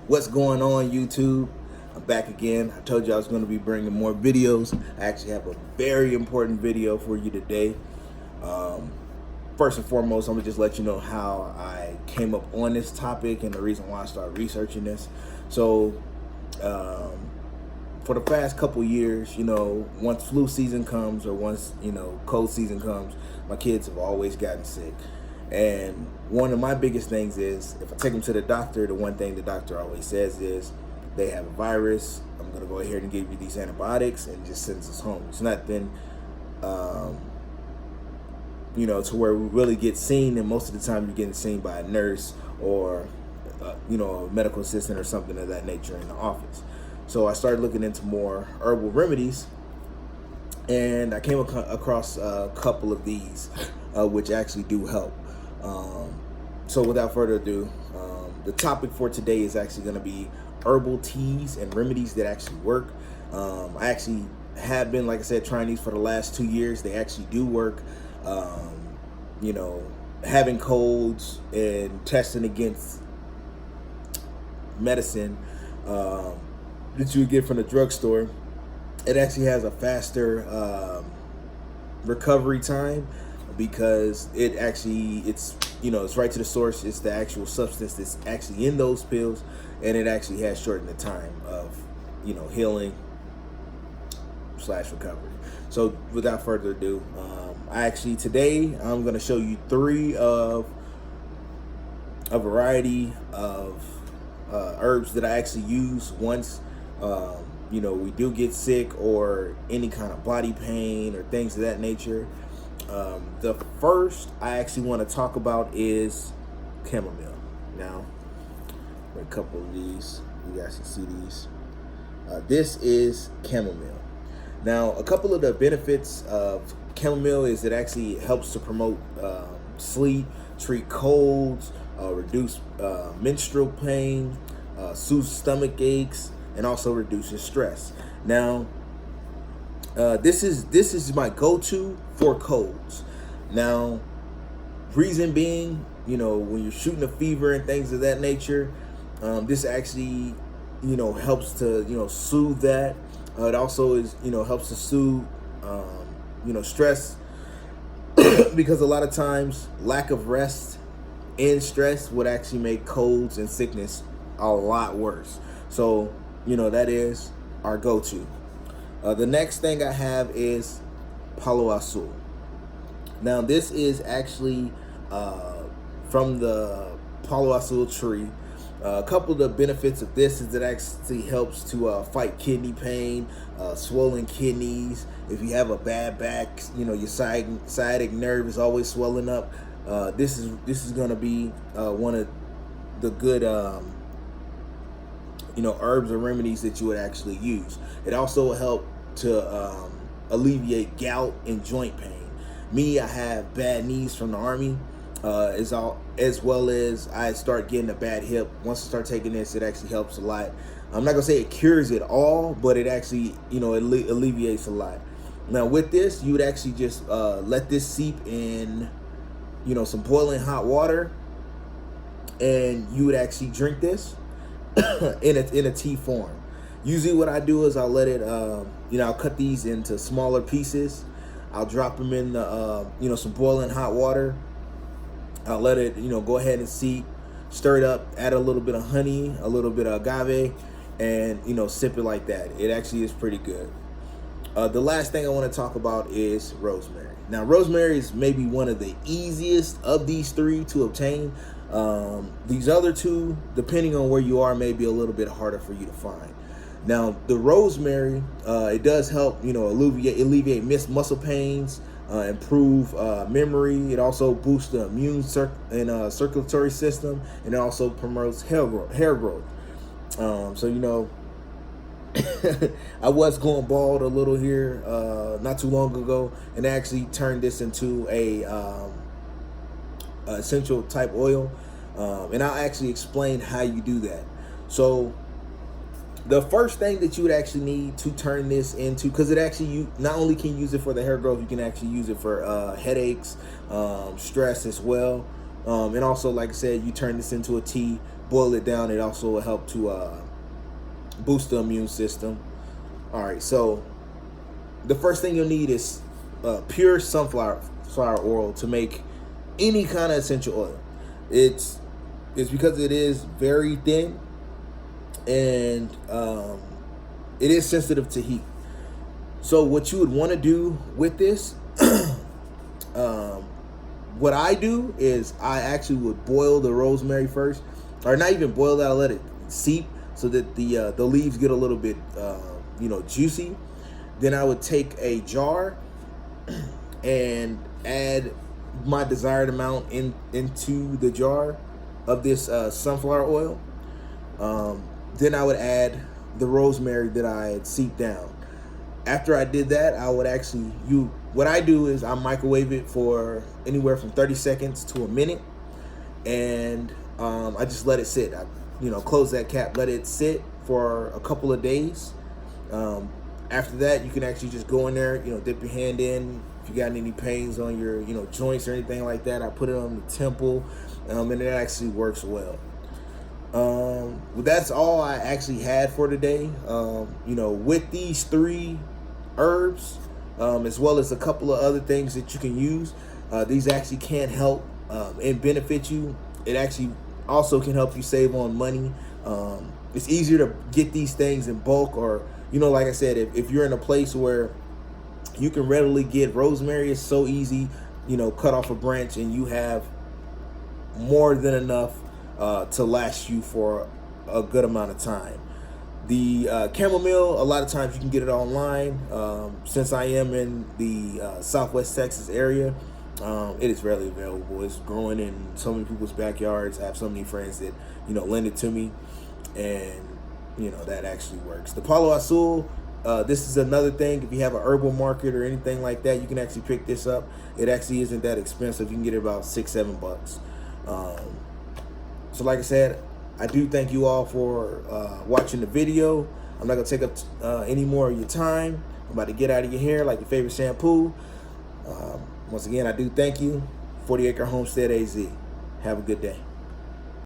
What's going on, YouTube? I'm back again. I told you I was going to be bringing more videos. I actually have a very important video for you today. First and foremost, I'm going to just let you know how I came up on this topic and the reason why I started researching this. So, for the past couple years, once flu season comes or once, cold season comes, my kids have always gotten sick. And one of my biggest things is, if I take them to the doctor, the one thing the doctor always says is, they have a virus, I'm going to go ahead and give you these antibiotics, and just sends us home. It's nothing, to where we really get seen, and most of the time you're getting seen by a nurse or, a medical assistant or something of that nature in the office. So I started looking into more herbal remedies, and I came across a couple of these, which actually do help. So without further ado, the topic for today is actually going to be herbal teas and remedies that actually work. I actually have been, like I said, trying these for the last 2 years. They actually do work. Having colds and testing against medicine that you would get from the drugstore, it actually has a faster recovery time, because it's right to the source. It's the actual substance that's actually in those pills, and it actually has shortened the time of healing / recovery. So without further ado, today I'm going to show you three of a variety of herbs that I actually use once we do get sick or any kind of body pain or things of that nature. The first I actually want to talk about is chamomile. Now, a couple of these, you guys can see these. This is chamomile. Now, a couple of the benefits of chamomile is it actually helps to promote sleep, treat colds, reduce menstrual pain, soothe stomach aches, and also reduces stress. Now, this is my go-to for colds. Now, reason being, when you're shooting a fever and things of that nature, this actually, helps to, soothe that. It also is, helps to soothe, stress, because a lot of times lack of rest and stress would actually make colds and sickness a lot worse. So, that is our go-to. The next thing I have is Palo Azul. Now, this is actually from the Palo Azul tree. A couple of the benefits of this is it actually helps to fight kidney pain, swollen kidneys. If you have a bad back, your sciatic nerve is always swelling up. This is going to be one of the good herbs or remedies that you would actually use. It also will help to alleviate gout and joint pain. Me, I have bad knees from the Army, as well as I start getting a bad hip. Once I start taking this, it actually helps a lot. I'm not gonna say it cures it all, but it actually, it alleviates a lot. Now, with this, you would actually just let this seep in, some boiling hot water, and you would actually drink this in a tea form. Usually what I do is I'll let it, I'll cut these into smaller pieces. I'll drop them in the, some boiling hot water. I'll let it, go ahead and seep, stir it up, add a little bit of honey, a little bit of agave, and, sip it like that. It actually is pretty good. The last thing I want to talk about is rosemary. Now, rosemary is maybe one of the easiest of these three to obtain. These other two, depending on where you are, may be a little bit harder for you to find. Now, the rosemary, it does help, alleviate muscle pains, improve memory. It also boosts the immune and circulatory system, and it also promotes hair growth. I was going bald a little here not too long ago, and I actually turned this into a essential type oil, and I'll actually explain how you do that. So the first thing that you would actually need to turn this into, because you not only can use it for the hair growth, you can actually use it for headaches, stress as well. And also, like I said, you turn this into a tea. boil it down. It also will help to boost the immune system. All right, so the first thing you'll need is pure sunflower oil to make any kind of essential oil. It's because it is very thin, and it is sensitive to heat. So what you would want to do with this, what I do is I actually would boil the rosemary first, or not even boil it. I'll let it seep so that the leaves get a little bit juicy. Then I would take a jar and add my desired amount into the jar of this sunflower oil. Then I would add the rosemary that I had seeped down. After I did that, I would actually what I do is I microwave it for anywhere from 30 seconds to a minute, and I just let it sit. I close that cap, let it sit for a couple of days. After that, you can actually just go in there, dip your hand in. If you got any pains on your, joints or anything like that, I put it on the temple, and it actually works well. That's all I actually had for today. With these 3 herbs, as well as a couple of other things that you can use, these actually can help and benefit you. It actually also can help you save on money. It's easier to get these things in bulk, or like I said, if you're in a place where you can readily get rosemary, it's so easy. Cut off a branch and you have more than enough to last you for a good amount of time. The chamomile, a lot of times you can get it online. Since I am in the Southwest Texas area, it is readily available. It's growing in so many people's backyards. I have so many friends that lend it to me, and that actually works. The Palo Azul, this is another thing. If you have an herbal market or anything like that, you can actually pick this up. It actually isn't that expensive. You can get it about $6-7. So like I said, I do thank you all for watching the video. I'm not going to take up any more of your time. I'm about to get out of your hair like your favorite shampoo. Once again, I do thank you. 40 Acre Homestead AZ. Have a good day.